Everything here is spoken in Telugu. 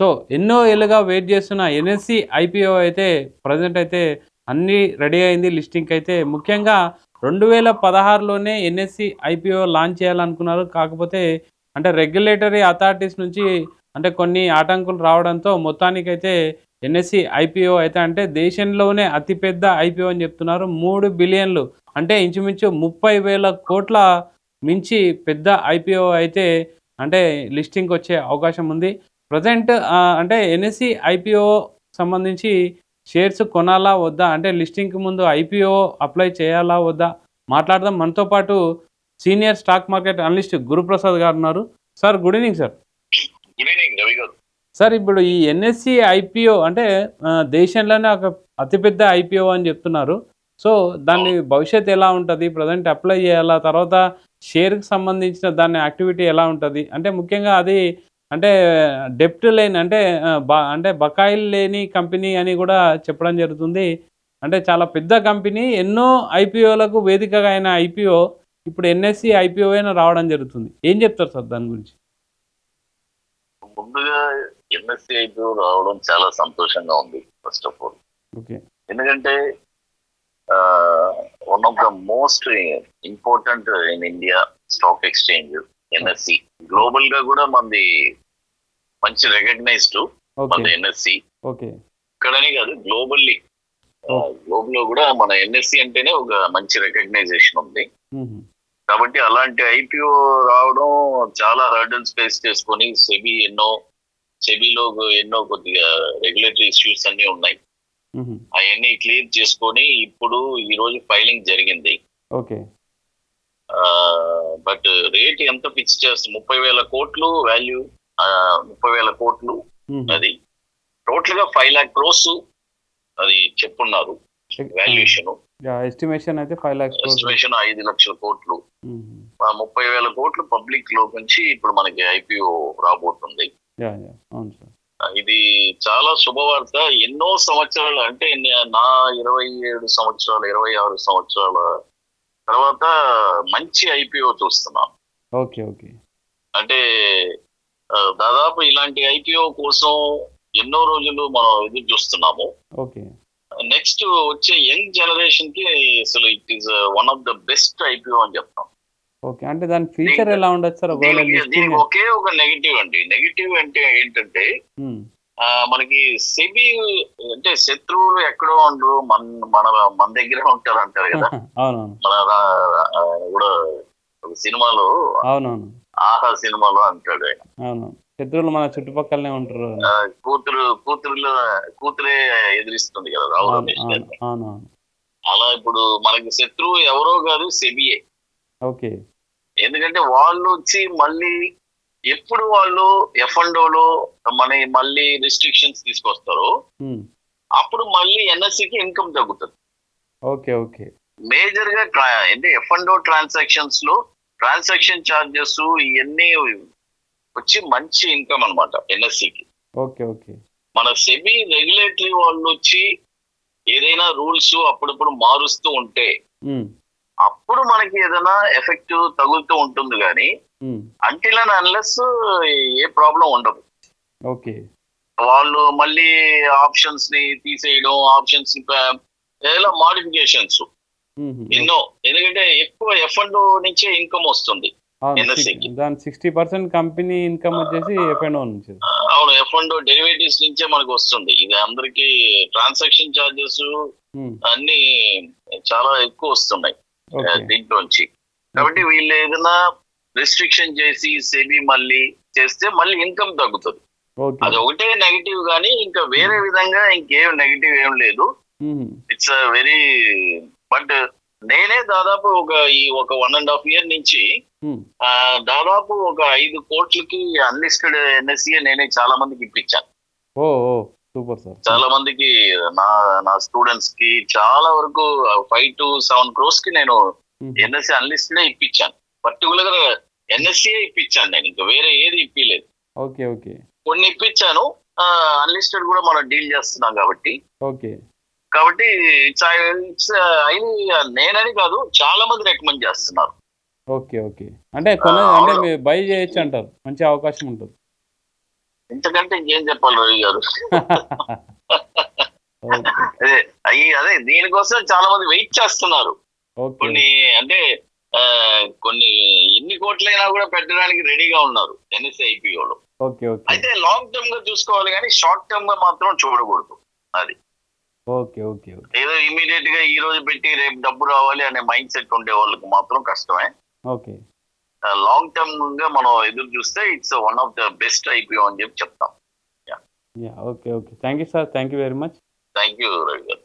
సో ఎన్నో ఏళ్ళుగా వెయిట్ చేస్తున్న ఎన్ఎస్సి ఐపీఓ అయితే ప్రజెంట్ అయితే అన్నీ రెడీ అయింది లిస్టింగ్కి అయితే. ముఖ్యంగా 2016లోనే ఎన్ఎస్సి ఐపీఓ లాంచ్ చేయాలనుకున్నారు. కాకపోతే అంటే రెగ్యులేటరీ అథారిటీస్ నుంచి అంటే కొన్ని ఆటంకులు రావడంతో మొత్తానికైతే ఎన్ఎస్సి ఐపీఓ అయితే అంటే దేశంలోనే అతిపెద్ద ఐపీఓ అని చెప్తున్నారు. 3 బిలియన్లు అంటే ఇంచుమించు 30,000 కోట్ల మించి పెద్ద ఐపీఓ అయితే అంటే లిస్టింగ్‌కి వచ్చే అవకాశం ఉంది. ప్రెజెంట్ అంటే ఎన్ఎస్సి ఐపీఓ సంబంధించి షేర్స్ కొనాలా వద్దా? అంటే లిస్టింగ్‌కి ముందు ఐపీఓ అప్లై చేయాలా వద్దా? మాట్లాడదాం. మనతో పాటు senior stock market analyst Guruprasad గారు ఉన్నారు. Sir good evening sir. Good evening Ravi గారు. సార్ ఇప్పుడు ఈ ఎన్ఎస్సి ఐపీఓ అంటే దేశంలోనే ఒక అతిపెద్ద ఐపీఓ అని చెప్తున్నారు. సో దాని అవును. భవిష్యత్తు ఎలా ఉంటది? ప్రెజెంట్ అప్లై చేయాలా? తర్వాత షేర్‌కి సంబంధించిన దాని యాక్టివిటీ ఎలా ఉంటది? అంటే ముఖ్యంగా అది అంటే డెబ్ట్ లేని అంటే అంటే బకాయిలు లేని కంపెనీ అని కూడా చెప్పడం జరుగుతుంది. అంటే చాలా పెద్ద కంపెనీ ఎన్నో ఐపీఓలకు వేదికగా అయిన ఐపీఓ ఇప్పుడు ఎన్ఎస్సి ఐపీఓ అయినా రావడం జరుగుతుంది. ఏం చెప్తారు సార్ దాని గురించి? ముందుగా ఎంఎస్సి ఐపీఓ రావడం చాలా సంతోషంగా ఉంది ఫస్ట్ ఆఫ్ ఆల్. ఓకే. ఎందుకంటే one of the most important in India stock exchange NSC. Global గా కూడా మనది మంచి రికగ్నైజ్డ్ ఓకే. మన ఎన్ఎస్సి. ఓకే. ఇక్కడనే కాదు గ్లోబల్లీ గ్లోబల్ లో కూడా మన ఎన్ఎస్సి అంటేనే ఒక మంచి రికగ్నైజేషన్ ఉంది. హుహు. కాబట్టి అలాంటి ఐపీఓ రావడం చాలా హర్డల్స్ ఫేస్ చేసుకొని సెబీలో ఎన్నో కొద్దిగా రెగ్యులేటరీ ఇష్యూస్ అన్ని ఉన్నాయి. హుహు. అవన్నీ క్లియర్ చేసుకొని ఇప్పుడు ఈ రోజు ఫైలింగ్ జరిగింది. ఓకే. బట్ రేట్ ఎంత ఫిక్స్ చేస్తుంది? 30,000 కోట్లు వాల్యూ. 30,000 కోట్లు హుహు. అది టోటల్ గా 5 lakh crores అది చెప్పున్నారు వాల్యుయేషన్. ఎస్టిమేషన్ అయితే 5 lakhs crores. ఎస్టిమేషన్ 5 లక్షల కోట్లు. హుహు. 30,000 కోట్లు పబ్లిక్ లో నుంచి ఇప్పుడు మనకి ఐపీఓ రాబోతుంది. అవును సార్. ఇది చాలా శుభవార్త. ఎన్నో సంవత్సరాలు అంటే నా 27 సంవత్సరాలు 26 సంవత్సరాల తర్వాత మంచి ఐపీఓ చూస్తున్నాను. ఓకే. ఓకే. అంటే దాదాపు ఇలాంటి ఐపీఓ కోసం ఎన్నో రోజులు మనం ఎదురు చూస్తున్నాము. ఓకే. నెక్స్ట్ వచ్చే యంగ్ జనరేషన్ కి అసలు it is one of the best IPO అని చెప్తాం. ఓకే. అంటే దాని ఫీచర్ ఎలా ఉండొచ్చు సార్? ఒకవేళ లిస్టింగ్ దీనికి ఒకే ఒక నెగిటివ్ అండి. నెగిటివ్ అంటే ఏంటంటే మనకి సెబీ అంటే శత్రువులు ఎక్కడో ఉండరు, మన దగ్గర ఉంటారు అంటారు కదా. అవునవును. మన కూడా ఒక సినిమాలో అవునవును. ఆహా సినిమాలో అంటాడు ఆయన. అవును. శత్రువులు మన చుట్టుపక్కలనే ఉంటారు. కూతురే ఎదిరిస్తుంది కదా రావు రమేష్ గారిని. అవునవును. అలా ఇప్పుడు మనకి శత్రువు ఎవరో కాదు సెబీఏ. ఓకే. ఎందుకంటే వాళ్ళు వచ్చి మళ్ళీ ఎప్పుడు వాళ్ళు ఎఫ్ఎండోలో మళ్ళీ రిస్ట్రిక్షన్స్ తీసుకొస్తారో అప్పుడు మళ్ళీ ఎన్ఎస్సికి ఇన్కమ్ తగ్గుతుంది. ఓకే. ఓకే. మేజర్ గా అంటే ఎఫ్ఎండో ట్రాన్సాక్షన్స్ లో ట్రాన్సాక్షన్ చార్జెస్ ఇవన్నీ వచ్చి మంచి ఇన్కమ్ అన్నమాట ఎన్ఎస్సికి. ఓకే. ఓకే. మన సెబీ రెగ్యులేటరీ వాళ్ళు వచ్చి ఏదైనా రూల్స్ అప్పుడప్పుడు మారుస్తూ ఉంటే అప్పుడు మనకి ఏదైనా ఎఫెక్ట్ తగులుతూ ఉంటుంది కానీ until and unless A problem ఉండదు. ఓకే. వాళ్ళు మళ్ళీ ఆప్షన్స్ ని తీసేయడం, ఆప్షన్స్ మాడిఫికేషన్స్ ఎన్నో. ఎందుకంటే ఎక్కువ ఎఫ్ఎండో నుంచే ఇన్కమ్ వస్తుంది ఎన్ఎస్సికి. దాని 60% కంపెనీ ఇన్కమ్ వచ్చేసి ఎఫ్ఎండో నుంచి. అవును, ఎఫ్ఎండో డెరివేటివ్స్ నుంచే మనకు వస్తుంది. ఇది అందరికి ట్రాన్సాక్షన్ చార్జెస్ అన్ని చాలా ఎక్కువ వస్తున్నాయి దీంట్లోంచి. కాబట్టి వీళ్ళు ఏదైనా రిస్ట్రిక్షన్ చేసి సెబీ మళ్ళీ చేస్తే మళ్ళీ ఇన్కమ్ తగ్గుతుంది. అది ఒకటే నెగిటివ్ గానీ ఇంకా వేరే విధంగా ఇంకేం నెగిటివ్ ఏం లేదు. ఇట్స్ వెరీ బట్ నేనే దాదాపు ఒక 1.5 year నుంచి దాదాపు ఒక 5 కోట్లకి అన్లిస్టెడ్ ఎన్ఎస్సి నేనే చాలా మందికి ఇప్పించాను. Super sir. చాలా మందికి నా స్టూడెంట్స్ కి చాలా వరకు 5 to 7 crores కి నేను ఎన్ఎస్సి అన్లిస్టెడ్ ఇప్పించాను. పర్టికులర్ గా ఎన్ఎస్సి ఇప్పించాను నేను, ఇంకా వేరే ఏది ఇప్పిలేదు. ఓకే. ఓకే. కొన్ని ఇప్పించాను, అన్లిస్టెడ్ కూడా మనం డీల్ చేస్తున్నాం కాబట్టి. ఓకే. కాబట్టి నేనని కాదు చాలా మంది రికమెండ్ చేస్తున్నారు. ఓకే. ఓకే. అంటే అంటే మీరు బై చేయొచ్చు అంటారు, మంచి అవకాశం ఉంటుంది. ఇంతకంటే ఇంకేం చెప్పాలి రవి గారు. ఓకే అదే దీనికోసం చాలా మంది వెయిట్ చేస్తున్నారు. ఓకే కొన్ని అంటే కొన్ని ఎన్ని కోట్లైనా కూడా పెట్టడానికి రెడీగా ఉన్నారు ఎన్ఎస్సి ఐపీఓలో. ఓకే ఓకే అయితే లాంగ్ టర్మ్ గా చూసుకోవాలి కానీ షార్ట్ టర్మ్ గా మాత్రం చూడకూడదు. అది ఓకే ఓకే ఓకే ఏదో ఇమీడియట్ గా ఈ రోజు పెట్టి రేపు డబ్బు రావాలి అనే మైండ్ సెట్ ఉండే వాళ్ళకి మాత్రం కష్టమే. ఓకే లాంగ్ టర్మ్ గా మనం ఎదురు చూస్తే it's one of the best IPO అని చెప్పి చెప్తాం. Okay okay thank you sir, thank you very much. Thank you Ravi గారు.